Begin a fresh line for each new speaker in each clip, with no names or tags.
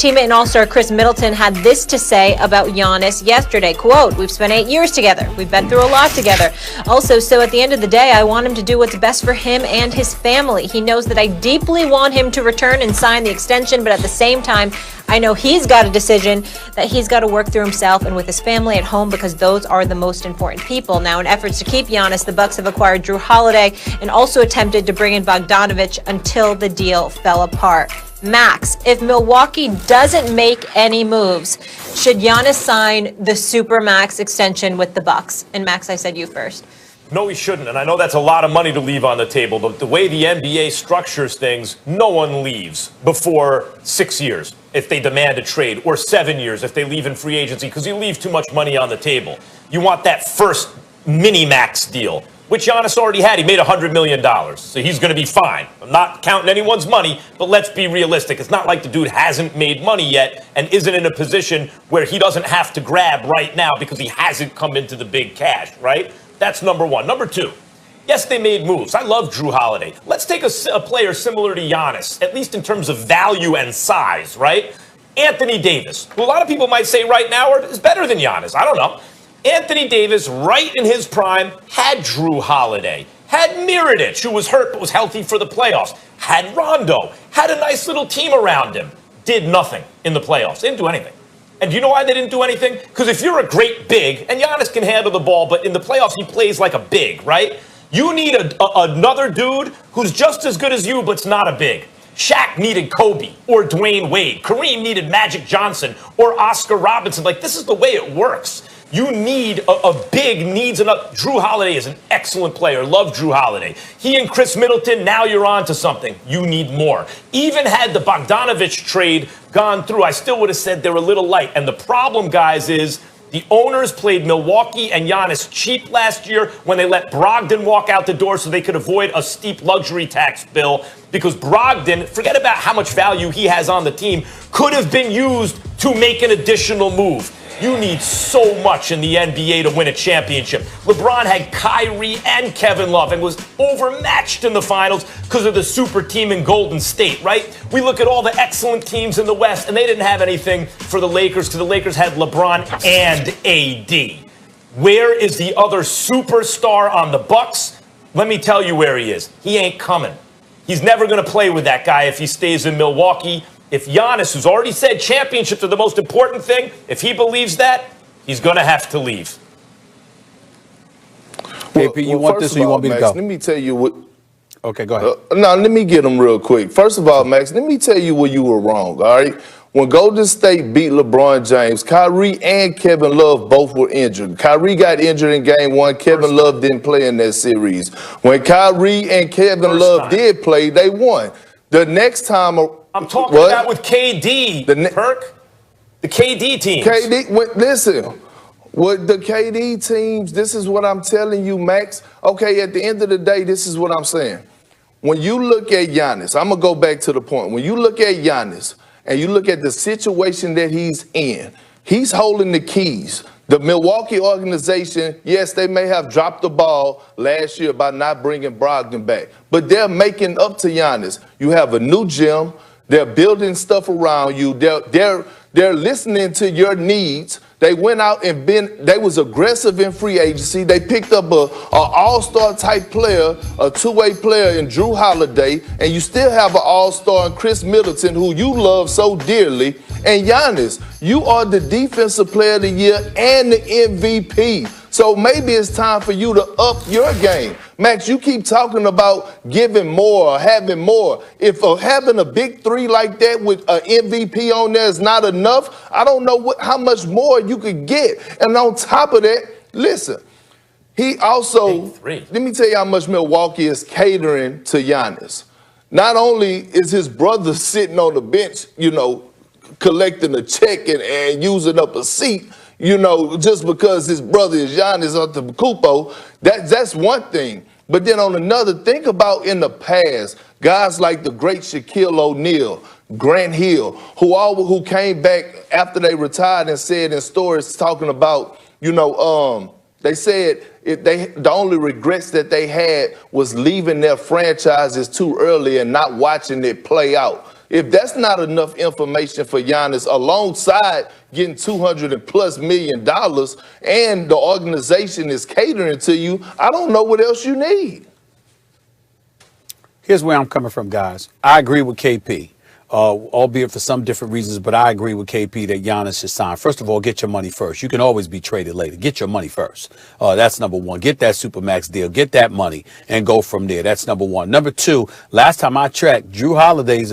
teammate and all-star Chris Middleton had this to say about Giannis yesterday. Quote, "We've spent 8 years together. We've been through a lot together. Also, so at the end of the day, I want him to do what's best for him and his family. He knows that I deeply want him to return and sign the extension, but at the same time, I know he's got a decision that he's got to work through himself and with his family at home because those are the most important people." Now, in efforts to keep Giannis, the Bucks have acquired Drew Holiday and also attempted to bring in Bogdanovich until the deal fell apart. Max, if Milwaukee doesn't make any moves, should Giannis sign the Supermax extension with the Bucks? And Max, I said you first.
No, he shouldn't. And I know that's a lot of money to leave on the table. But the way the NBA structures things, no one leaves before 6 years if they demand a trade, or 7 years if they leave in free agency, because you leave too much money on the table. You want that first mini-max deal, which Giannis already had. He made $100 million, so he's going to be fine. I'm not counting anyone's money, but let's be realistic. It's not like the dude hasn't made money yet and isn't in a position where he doesn't have to grab right now because he hasn't come into the big cash, right? That's number one. Number two, yes, they made moves. I love Drew Holiday. Let's take a player similar to Giannis, at least in terms of value and size, right? Anthony Davis, who a lot of people might say right now is better than Giannis. I don't know. Anthony Davis, right in his prime, had Drew Holiday, had Mirotic, who was hurt but was healthy for the playoffs, had Rondo, had a nice little team around him, did nothing in the playoffs. Didn't do anything. And do you know why they didn't do anything? Because if you're a great big, and Giannis can handle the ball, but in the playoffs he plays like a big, right? You need another dude who's just as good as you, but's not a big. Shaq needed Kobe or Dwayne Wade. Kareem needed Magic Johnson or Oscar Robertson. Like, this is the way it works. You need a big needs enough. Drew Holiday is an excellent player. Love Drew Holiday. He and Chris Middleton, now you're on to something. You need more. Even had the Bogdanovich trade gone through, I still would have said they're a little light. And the problem, guys, is the owners played Milwaukee and Giannis cheap last year when they let Brogdon walk out the door so they could avoid a steep luxury tax bill, because Brogdon, forget about how much value he has on the team, could have been used to make an additional move. You need so much in the NBA to win a championship. LeBron had Kyrie and Kevin Love and was overmatched in the finals because of the super team in Golden State, right? We look at all the excellent teams in the West, and they didn't have anything for the Lakers because the Lakers had LeBron and AD. Where is the other superstar on the Bucks? Let me tell you where he is. He ain't coming. He's never going to play with that guy if he stays in Milwaukee. If Giannis, who's already said championships are the most important thing, if he believes that, he's going to have to leave.
KP, you want this or you want me to go?
Let me tell you what.
Okay, go ahead.
No, let me get them real quick. First of all, Max, let me tell you where you were wrong, all right? When Golden State beat LeBron James, Kyrie and Kevin Love both were injured. Kyrie got injured in game one. Kevin Love didn't play in that series. When Kyrie and Kevin Love did play, they won. The next time...
I'm talking about with KD, Perk. The KD teams.
Listen, with the KD teams, this is what I'm telling you, Max. Okay, at the end of the day, this is what I'm saying. When you look at Giannis, I'm going to go back to the point. When you look at Giannis and you look at the situation that he's in, he's holding the keys. The Milwaukee organization, yes, they may have dropped the ball last year by not bringing Brogdon back, but they're making up to Giannis. You have a new gym. They're building stuff around you. They're listening to your needs. They went out and they was aggressive in free agency. They picked up a all-star type player, a two-way player in Drew Holiday, and you still have an all-star in Chris Middleton, who you love so dearly. And Giannis, you are the defensive player of the year and the MVP. So maybe it's time for you to up your game. Max, you keep talking about giving more or having more. If having a big three like that with an MVP on there is not enough, I don't know how much more you could get. And on top of that, listen, he also, let me tell you how much Milwaukee is catering to Giannis. Not only is his brother sitting on the bench, collecting a check and using up a seat, just because his brother is Giannis Antetokounmpo, that's one thing. But then on another, think about in the past, guys like the great Shaquille O'Neal, Grant Hill, who came back after they retired and said in stories talking about, they said the only regrets that they had was leaving their franchises too early and not watching it play out. If that's not enough information for Giannis alongside getting $200+ million and the organization is catering to you, I don't know what else you need.
Here's where I'm coming from, guys. I agree with KP. Albeit for some different reasons, but I agree with KP that Giannis should sign. First of all, get your money first. You can always be traded later. Get your money first. That's number one. Get that Supermax deal. Get that money and go from there. That's number one. Number two, last time I checked, Drew Holiday is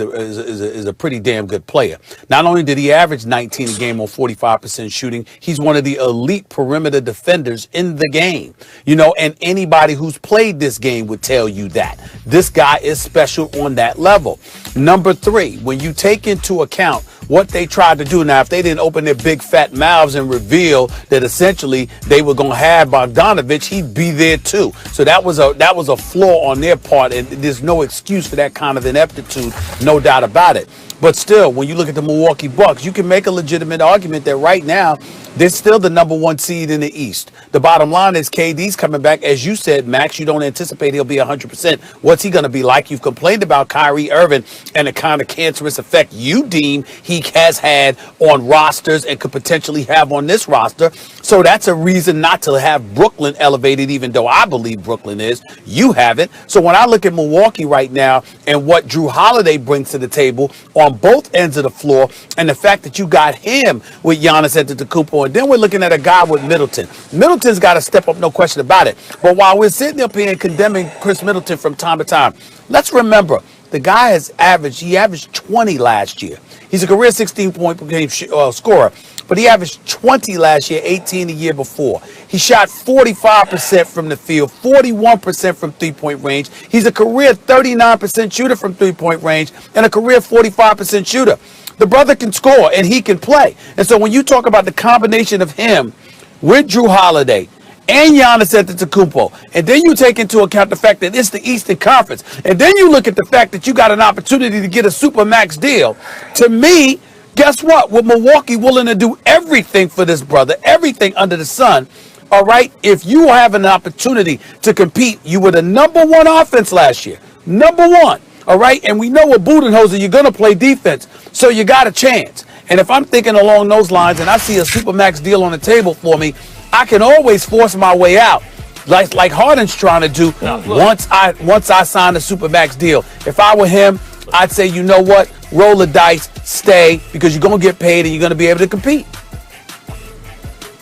a pretty damn good player. Not only did he average 19 a game on 45% shooting, he's one of the elite perimeter defenders in the game. You know, and anybody who's played this game would tell you that. This guy is special on that level. Number three, when you take into account what they tried to do. Now, if they didn't open their big fat mouths and reveal that essentially they were going to have Bogdanovich, he'd be there too. So that was a flaw on their part, and there's no excuse for that kind of ineptitude, no doubt about it. But still, when you look at the Milwaukee Bucks, you can make a legitimate argument that right now they're still the number one seed in the East. The bottom line is KD's coming back. As you said, Max, you don't anticipate he'll be 100%. What's he going to be like? You've complained about Kyrie Irving and the kind of cancerous effect you deem he has had on rosters and could potentially have on this roster. So that's a reason not to have Brooklyn elevated, even though I believe Brooklyn is. You haven't. So when I look at Milwaukee right now and what Drew Holiday brings to the table on both ends of the floor, and the fact that you got him with Giannis Antetokounmpo, and then we're looking at a guy with Middleton. Middleton's got to step up, no question about it. But while we're sitting up here and condemning Chris Middleton from time to time, let's remember the guy has averaged 20 last year. He's a career 16-point per game scorer, but he averaged 20 last year, 18 the year before. He shot 45% from the field, 41% from three-point range. He's a career 39% shooter from three-point range and a career 45% shooter. The brother can score and he can play. And so when you talk about the combination of him with Drew Holiday and Giannis Antetokounmpo, and then you take into account the fact that it's the Eastern Conference, and then you look at the fact that you got an opportunity to get a Supermax deal, to me, guess what? With Milwaukee willing to do everything for this brother, everything under the sun, all right, if you have an opportunity to compete, you were the number one offense last year. Number one. All right, and we know with Budenholzer, you're going to play defense, so you got a chance. And if I'm thinking along those lines and I see a Supermax deal on the table for me, I can always force my way out, like Harden's trying to do once I sign a Supermax deal. If I were him, I'd say, you know what, roll the dice, stay, because you're going to get paid and you're going to be able to compete.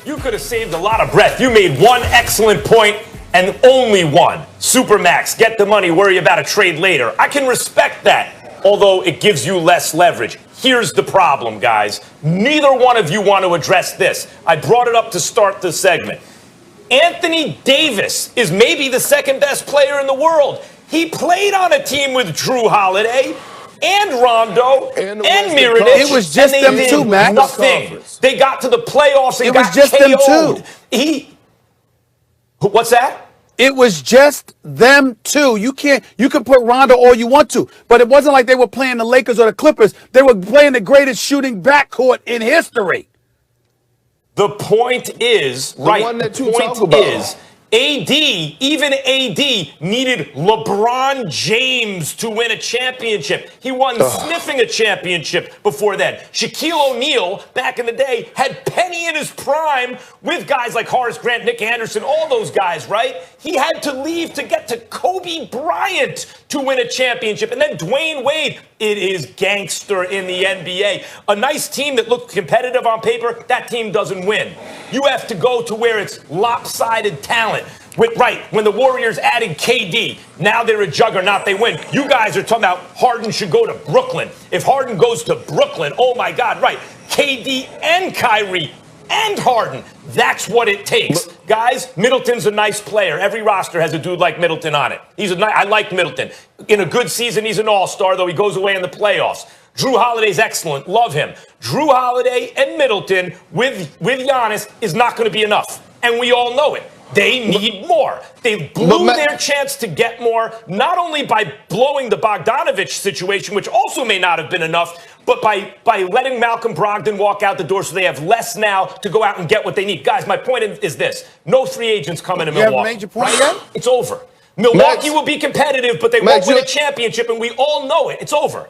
You could have saved a lot of breath. You made one excellent point. And only one. Supermax, get the money, worry about a trade later. I can respect that, although it gives you less leverage. Here's the problem, guys. Neither one of you want to address this. I brought it up to start the segment. Anthony Davis is maybe the second best player in the world. He played on a team with Drew Holiday and Rondo and Mirotic.
It was just them two, Max.
Nothing. They got to the playoffs and got
just
KO'd.
them two.
What's that?
It was just them two. You can put Rondo all you want to, but it wasn't like they were playing the Lakers or the Clippers. They were playing the greatest shooting backcourt in history.
The point is, even AD needed LeBron James to win a championship. He won sniffing a championship before then. Shaquille O'Neal, back in the day, had Penny in his prime with guys like Horace Grant, Nick Anderson, all those guys, right? He had to leave to get to Kobe Bryant to win a championship. And then Dwayne Wade. It is gangster in the NBA. A nice team that looked competitive on paper, that team doesn't win. You have to go to where it's lopsided talent. When the Warriors added KD, now they're a juggernaut, they win. You guys are talking about Harden should go to Brooklyn. If Harden goes to Brooklyn, oh my God, right. KD and Kyrie and Harden. That's what it takes. Guys, Middleton's a nice player. Every roster has a dude like Middleton on it. I like Middleton. In a good season, he's an all-star, though he goes away in the playoffs. Drew Holiday's excellent. Love him. Drew Holiday and Middleton with Giannis is not going to be enough. And we all know it. They need more. They blew their chance to get more, not only by blowing the Bogdanovich situation, which also may not have been enough, but by letting Malcolm Brogdon walk out the door so they have less now to go out and get what they need. Guys, my point is this. No free agents coming to Milwaukee.
You haven't made your point yet?
It's over. Milwaukee will be competitive, but they won't win a championship, and we all know it. It's over.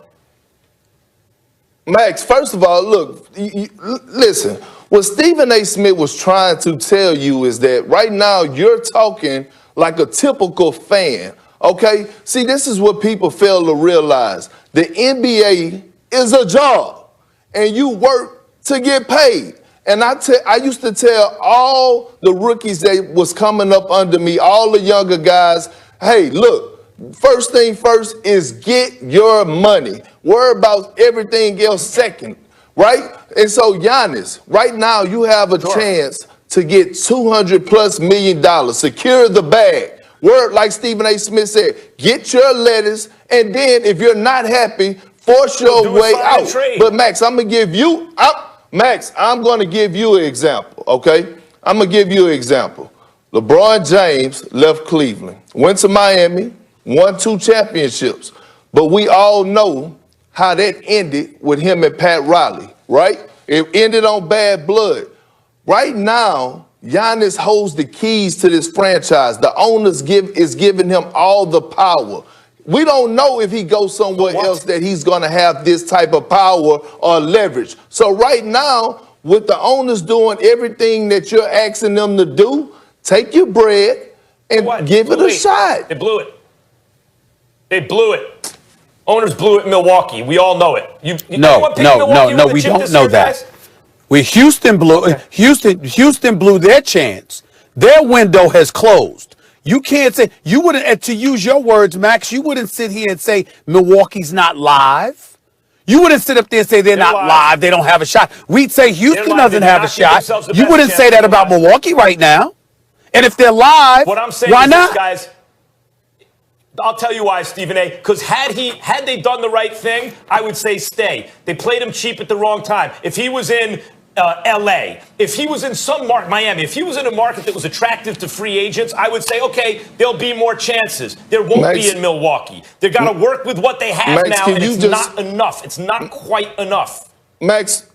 Max, first of all, look, listen. What Stephen A. Smith was trying to tell you is that right now you're talking like a typical fan, okay? See, this is what people fail to realize. The NBA is a job, and you work to get paid. And I used to tell all the rookies that was coming up under me, all the younger guys, hey, look, first thing first is get your money. Worry about everything else second, right? And so, Giannis, right now you have a chance to get $200+ million. Secure the bag. Word, like Stephen A. Smith said, get your letters, and then if you're not happy, force your way out. But Max, I'm going to give you an example, okay? I'm going to give you an example. LeBron James left Cleveland, went to Miami, won 2 championships. But we all know how that ended with him and Pat Riley, right? It ended on bad blood. Right now, Giannis holds the keys to this franchise. The owners is giving him all the power. We don't know if he goes somewhere else that he's going to have this type of power or leverage. So right now, with the owners doing everything that you're asking them to do, take your bread and give it a shot.
They blew it. They blew it. Owners blew it in Milwaukee. We all know it.
No, we don't know that. Houston blew their chance. Their window has closed. You can't say, you wouldn't, to use your words, Max, you wouldn't sit here and say Milwaukee's not live. You wouldn't sit up there and say they're not live, they don't have a shot. We'd say Houston doesn't have a shot. You wouldn't say that about Milwaukee right now. And if they're live,
what I'm saying
why
is
not?
This, guys, I'll tell you why, Stephen A. Because had they done the right thing, I would say stay. They played him cheap at the wrong time. If he was in L.A., if he was in some market, Miami, if he was in a market that was attractive to free agents, I would say, okay, there'll be more chances. There won't be in Milwaukee. They've got to work with what they have now, and it's not enough. It's not quite enough.
Max,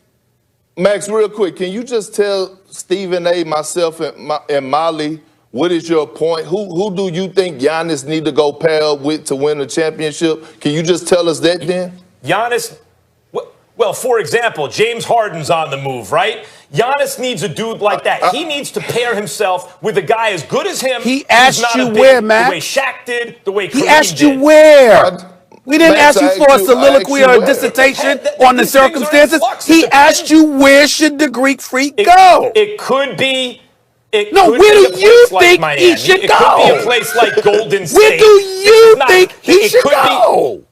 real quick, can you just tell Stephen A., myself, and Molly, what is your point? Who do you think Giannis need to go pair with to win a championship? Can you just tell us that then?
Giannis, well, for example, James Harden's on the move, right? Giannis needs a dude like that. He needs to pair himself with a guy as good as him.
He asked you where, Max?
The way Shaq did, the way Kareem did.
He asked you where? We didn't ask you for a soliloquy or a dissertation on the circumstances. He asked you where should the Greek Freak go?
It could be.
Where do you think he should go?
It could be a place like Golden State.
Where do you think he should go?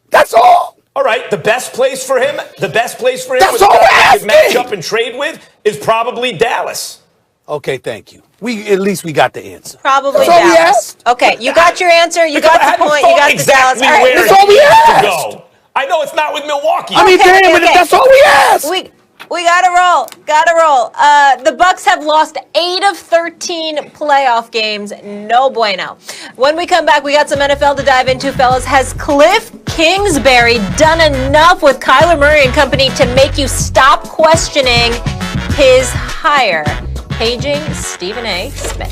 That's all.
All right, the best place for him,
That's
with
all
a
we're
guy he could match
asking.
up and trade with, is probably Dallas.
Okay, thank you. At least we got the answer.
Probably
That's all we
Dallas.
asked.
Okay, you got your answer. You got the point. You got the Dallas.
Exactly
All right.
where
That's all we asked.
to go. I know it's not with Milwaukee.
I mean, but that's all we asked.
We gotta roll. The Bucks have lost 8 of 13 playoff games. No bueno. When we come back, we got some NFL to dive into, fellas. Has Cliff Kingsbury done enough with Kyler Murray and company to make you stop questioning his hire? Paging Stephen A. Smith.